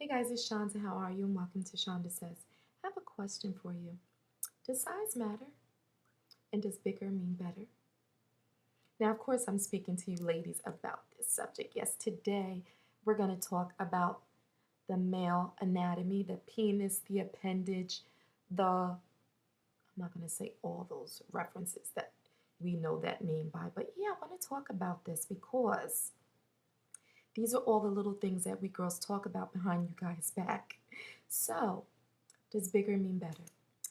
Hey guys, it's Shanda. How are you? And welcome to Shanda Says. I have a question for you. Does size matter? And does bigger mean better? Now, of course, I'm speaking to you ladies about this subject. Yes, today we're going to talk about the male anatomy, the penis, the appendage, I'm not going to say all those references that we know that name by, but yeah, I want to talk about this because these are all the little things that we girls talk about behind you guys' back. So, does bigger mean better?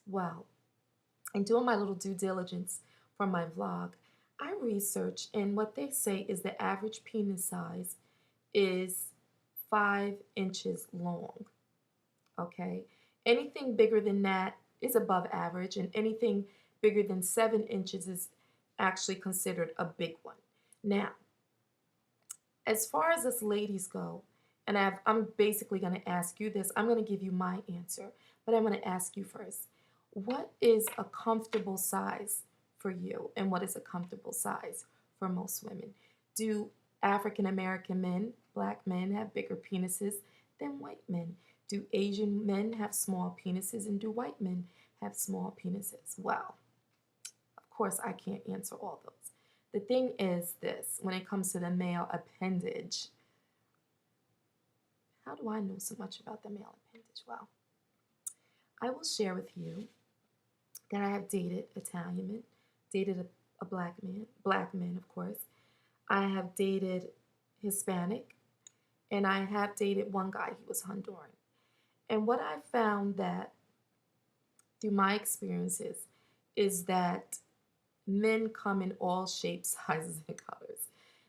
Well, in doing my little due diligence for my vlog, I researched, and what they say is the average penis size is 5 inches long. Okay? Anything bigger than that is above average, and anything bigger than 7 inches is actually considered a big one. Now, as far as us ladies go, and I'm basically going to ask you this, I'm going to give you my answer, but I'm going to ask you first. What is a comfortable size for you, and what is a comfortable size for most women? Do African American men, black men, have bigger penises than white men? Do Asian men have small penises, and do white men have small penises? Well, of course, I can't answer all those. The thing is this, when it comes to the male appendage, how do I know so much about the male appendage? Well, I will share with you that I have dated Italian men, dated a black man, of course. I have dated Hispanic, and I have dated one guy, he was Honduran. And what I found that through my experiences is that men come in all shapes, sizes, and colors.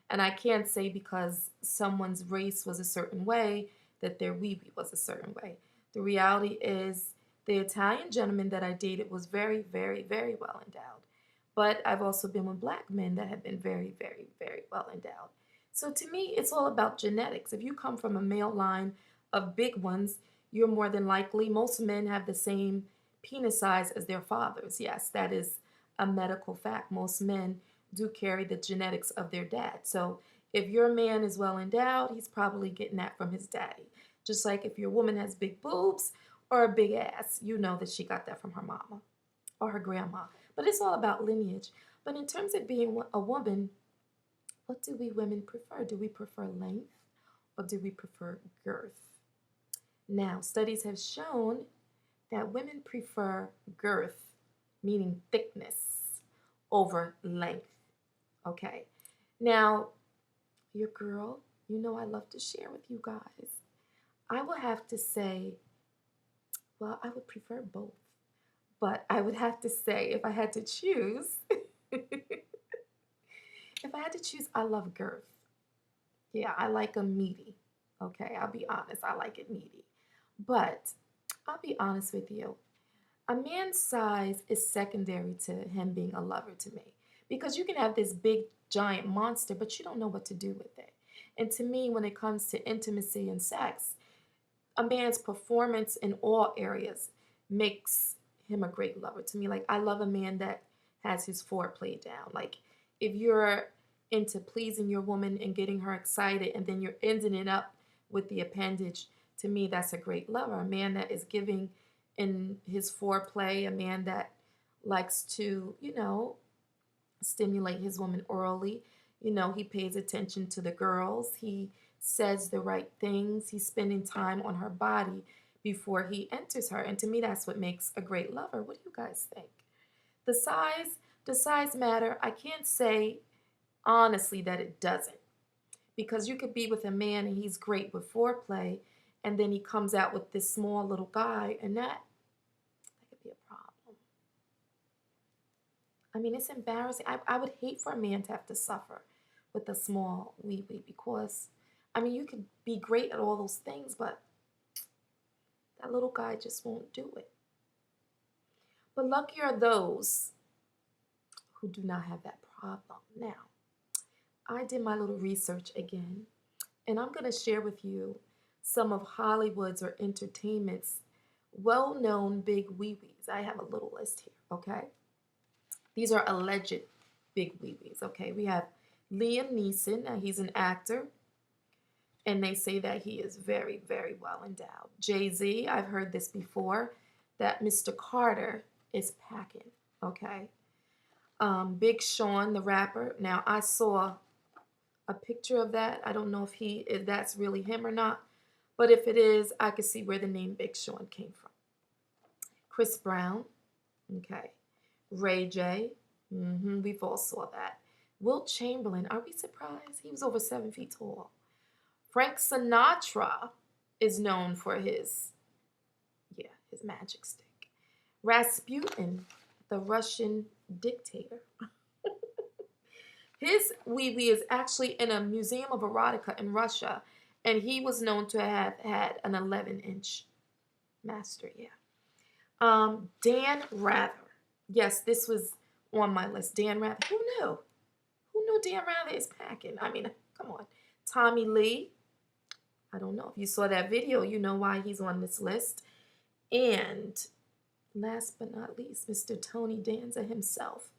And I can't say because someone's race was a certain way that their wee wee was a certain way. The reality is, the Italian gentleman that I dated was very, very, very well endowed. But I've also been with black men that have been very, very, very well endowed. So to me, it's all about genetics. If you come from a male line of big ones, you're more than likely, most men have the same penis size as their fathers. Yes, that is a medical fact. Most men do carry the genetics of their dad. So if your man is well endowed, he's probably getting that from his daddy. Just like if your woman has big boobs or a big ass, you know that she got that from her mama or her grandma. But it's all about lineage. But in terms of being a woman, what do we women prefer? Do we prefer length or do we prefer girth? Now, studies have shown that women prefer girth, meaning thickness, over length. Okay. Now, your girl, you know I love to share with you guys. I will have to say, well, I would prefer both. But I would have to say, if I had to choose, if I had to choose, I love girth. Yeah, I like a meaty. Okay, I'll be honest, I like it meaty. But I'll be honest with you. A man's size is secondary to him being a lover to me. Because you can have this big giant monster, but you don't know what to do with it. And to me, when it comes to intimacy and sex, a man's performance in all areas makes him a great lover to me. Like, I love a man that has his foreplay down. Like, if you're into pleasing your woman and getting her excited and then you're ending it up with the appendage, to me that's a great lover. A man that is giving in his foreplay, a man that likes to, stimulate his woman orally. He pays attention to the girls. He says the right things. He's spending time on her body before he enters her. And to me, that's what makes a great lover. What do you guys think? The size, does size matter? I can't say honestly that it doesn't. Because you could be with a man and he's great with foreplay, and then he comes out with this small little guy, and that could be a problem. I mean, it's embarrassing. I would hate for a man to have to suffer with a small wee wee because, I mean, you could be great at all those things, but that little guy just won't do it. But lucky are those who do not have that problem. Now, I did my little research again, and I'm going to share with you some of Hollywood's or entertainment's well-known big wee-wees. I have a little list here, okay? These are alleged big wee-wees, okay? We have Liam Neeson, he's an actor. And they say that he is very, very well endowed. Jay-Z, I've heard this before, that Mr. Carter is packing, okay? Big Sean, the rapper. Now, I saw a picture of that. I don't know if that's really him or not. But if it is, I could see where the name Big Sean came from. Chris Brown, okay. Ray J, we've all saw that. Wilt Chamberlain, are we surprised? He was over 7 feet tall. Frank Sinatra is known for his magic stick. Rasputin, the Russian dictator. His wee is actually in a museum of erotica in Russia, and he was known to have had an 11-inch master, Dan Rather. Yes, this was on my list. Dan Rather. Who knew? Who knew Dan Rather is packing? I mean, come on. Tommy Lee. I don't know. If you saw that video, you know why he's on this list. And last but not least, Mr. Tony Danza himself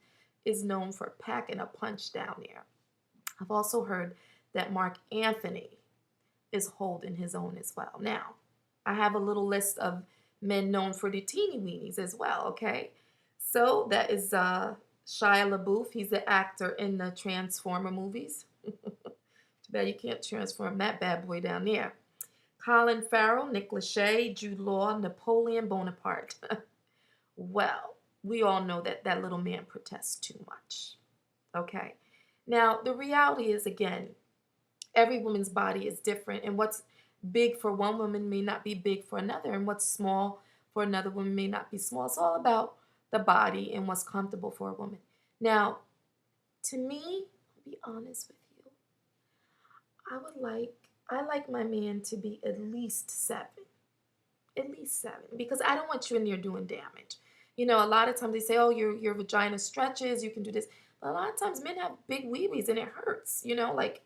is known for packing a punch down there. I've also heard that Mark Anthony is holding his own as well. Now, I have a little list of men known for the teeny weenies as well, okay? So that is Shia LaBeouf. He's the actor in the Transformer movies. Too bad you can't transform that bad boy down there. Colin Farrell, Nick Lachey, Jude Law, Napoleon Bonaparte. Well, we all know that that little man protests too much. Okay. Now, the reality is, again, every woman's body is different, and what's big for one woman may not be big for another, and what's small for another woman may not be small. It's all about the body and what's comfortable for a woman. Now, to me, I'll be honest with you, I like my man to be at least 7. At least 7, because I don't want you in there doing damage. You know, a lot of times they say, oh, your vagina stretches, you can do this. But a lot of times men have big wee-wees and it hurts, you know, like,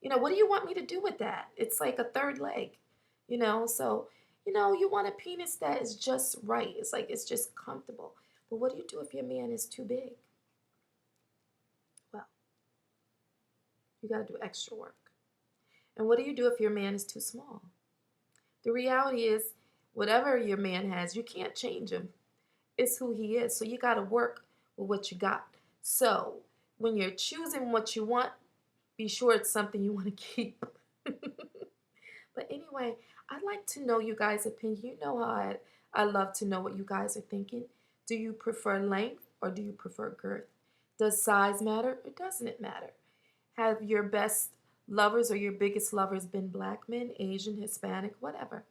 you know, what do you want me to do with that? It's like a third leg, you know? So, you know, you want a penis that is just right. It's like, it's just comfortable. But what do you do if your man is too big? Well, you got to do extra work. And what do you do if your man is too small? The reality is, whatever your man has, you can't change him. It's who he is. So you got to work with what you got. So when you're choosing what you want, be sure it's something you want to keep. But anyway, I'd like to know you guys' opinion. You know how I love to know what you guys are thinking. Do you prefer length or do you prefer girth? Does size matter or doesn't it matter? Have your best lovers or your biggest lovers been black men, Asian, Hispanic, whatever?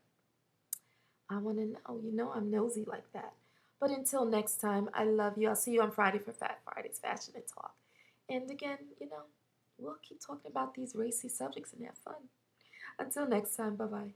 I want to know. You know I'm nosy like that. But until next time, I love you. I'll see you on Friday for Fat Fridays, Fashion and Talk. And again, you know, we'll keep talking about these racy subjects and have fun. Until next time, bye-bye.